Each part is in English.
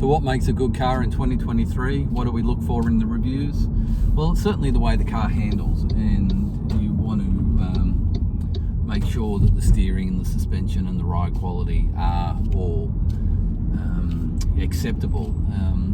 So what makes a good car in 2023? What do we look for in the reviews? Well, it's certainly the way the car handles, and you want to make sure that the steering and the suspension and the ride quality are all acceptable.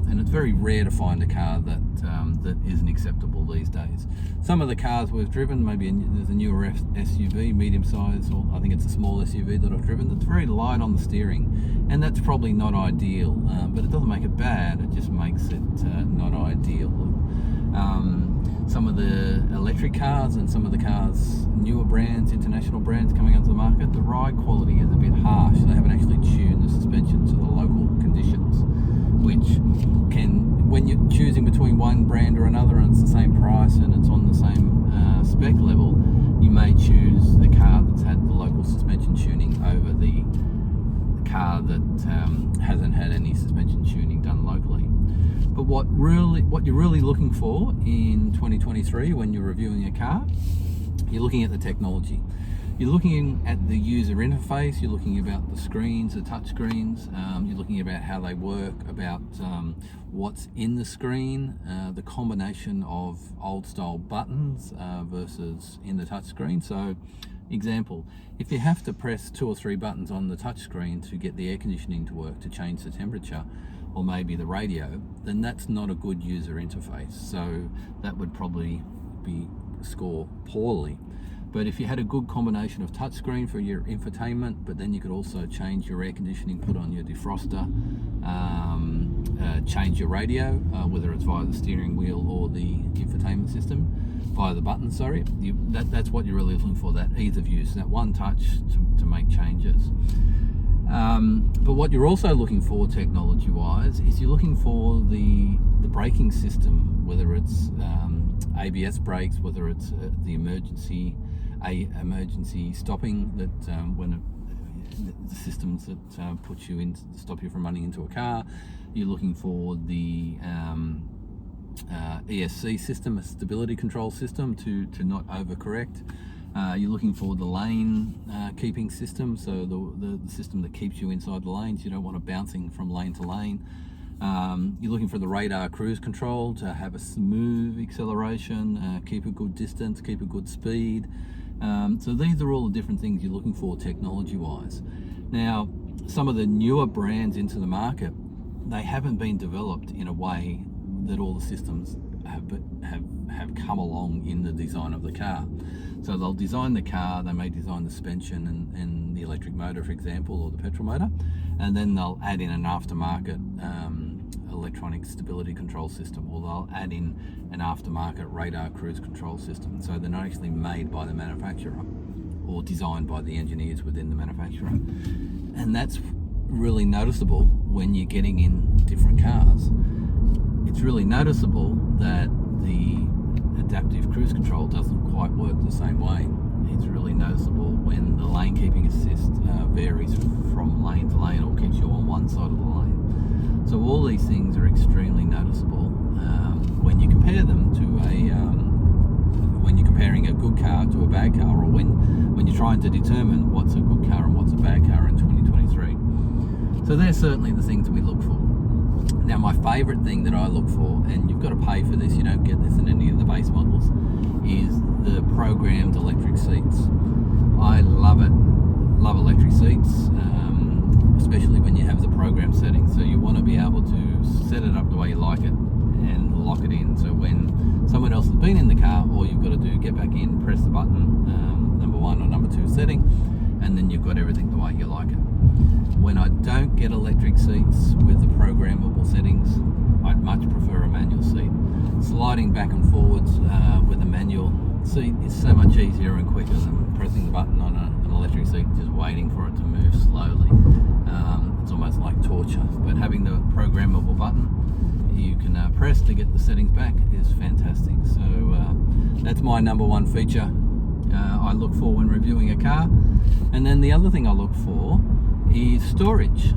And it's very rare to find a car that isn't acceptable these days. Some of the cars we've driven, maybe there's a newer SUV, medium size, or I think it's a small SUV that I've driven, that's very light on the steering, and that's probably not ideal, but it doesn't make it bad, it just makes it not ideal. Some of the electric cars and some of the cars, newer brands, international brands coming onto the market, the ride quality is a bit harsh. They haven't actually tuned the suspension to the local conditions, which can, when you're choosing between one brand or another and it's the same price and it's on the same spec level, you may choose the car that's had the local suspension tuning over the car that hasn't had any suspension tuning done locally. But what you're really looking for in 2023 when you're reviewing a car, you're looking at the technology. You're looking at the user interface, you're looking about the screens, the touch screens, you're looking about how they work, about what's in the screen, the combination of old style buttons versus in the touch screen. So, example, if you have to press 2 or 3 buttons on the touch screen to get the air conditioning to work, to change the temperature, or maybe the radio, then that's not a good user interface. So that would probably score poorly. But if you had a good combination of touchscreen for your infotainment, but then you could also change your air conditioning, put on your defroster, change your radio, whether it's via the steering wheel or the infotainment system, via the button, sorry, that's what you're really looking for, that ease of use, that one touch to make changes. But what you're also looking for technology-wise is you're looking for the braking system, whether it's ABS brakes, whether it's the emergency stopping, that when the systems that put you in to stop you from running into a car. You're looking for the ESC system, a stability control system, to not overcorrect. You're looking for the lane keeping system, so the system that keeps you inside the lanes. You don't want it bouncing from lane to lane. You're looking for the radar cruise control to have a smooth acceleration, keep a good distance, keep a good speed. So these are all the different things you're looking for technology-wise. Now, some of the newer brands into the market, they haven't been developed in a way that all the systems have come along in the design of the car. So they'll design the car, they may design the suspension and the electric motor, for example, or the petrol motor, and then they'll add in an aftermarket electronic stability control system, or they'll add in an aftermarket radar cruise control system. So they're not actually made by the manufacturer or designed by the engineers within the manufacturer. And that's really noticeable when you're getting in different cars. It's really noticeable that the adaptive cruise control doesn't quite work the same way. It's really noticeable when the lane keeping assist varies from lane to lane, or keeps you on one side of the lane. So all these things are extremely noticeable when you compare them to when you're comparing a good car to a bad car, or when you're trying to determine what's a good car and what's a bad car in 2023. So they're certainly the things that we look for. Now, my favourite thing that I look for, and you've got to pay for this, you don't get this in any of the base models, is the programmed electric seats. I love it. Love electric seats, especially when you have the program settings. So you want to be able to set it up the way you like it and lock it in. So when someone else has been in the car, all you've got to do, get back in, press the button, number 1 or number 2 setting, and then you've got everything the way you like it. When I don't get electric seats with the programmable settings, I'd much prefer a manual seat. Sliding back and forwards with a manual seat is so much easier and quicker than pressing the button on an electric seat and just waiting for it to move slowly. It's almost like torture. But having the programmable button you can press to get the settings back is fantastic. So that's my number 1 feature I look for when reviewing a car. And then the other thing I look for is storage.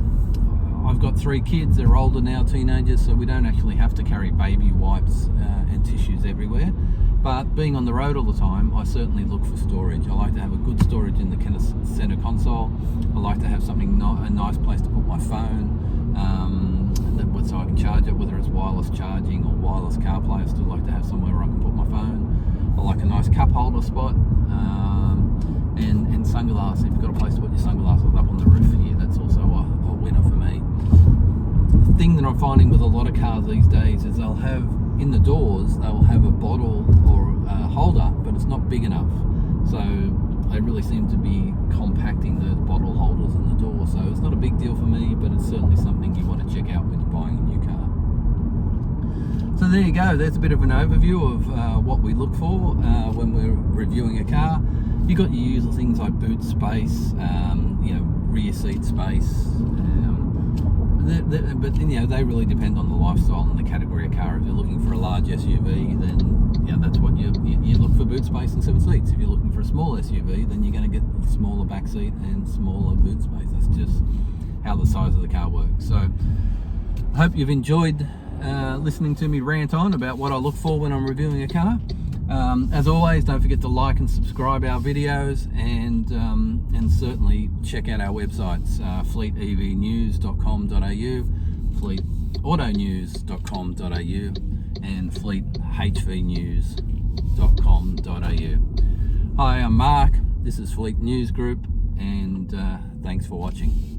I've got 3 kids, they're older now, teenagers, so we don't actually have to carry baby wipes and tissues everywhere. But being on the road all the time, I certainly look for storage. I like to have a good storage in the center console. I like to have something, a nice place to put my phone, so I can charge it, whether it's wireless charging or wireless CarPlay. I still like to have somewhere where I can put my phone. I like a nice cup holder spot, and sunglasses. If you've got a place to put your sunglasses up on the roof here, that's also a winner for me. The thing that I'm finding with a lot of cars these days is they'll have in the doors, they'll have a bottle or a holder, but it's not big enough. So they really seem to be compacting those bottle holders in the door. So it's not a big deal for me, but it's certainly something you want to check out when you're buying a new car. So there you go. There's a bit of an overview of what we look for when we're reviewing a car. You've got your usual things like boot space, rear seat space, but they really depend on the lifestyle and the category of car. If you're looking for a large SUV, then that's what you look for, boot space and 7 seats. If you're looking for a small SUV, then you're going to get a smaller back seat and smaller boot space. That's just how the size of the car works. So I hope you've enjoyed listening to me rant on about what I look for when I'm reviewing a car. As always, don't forget to like and subscribe our videos, and certainly check out our websites, fleetevnews.com.au, fleetautonews.com.au, and fleethvnews.com.au. Hi, I'm Mark. This is Fleet News Group, and thanks for watching.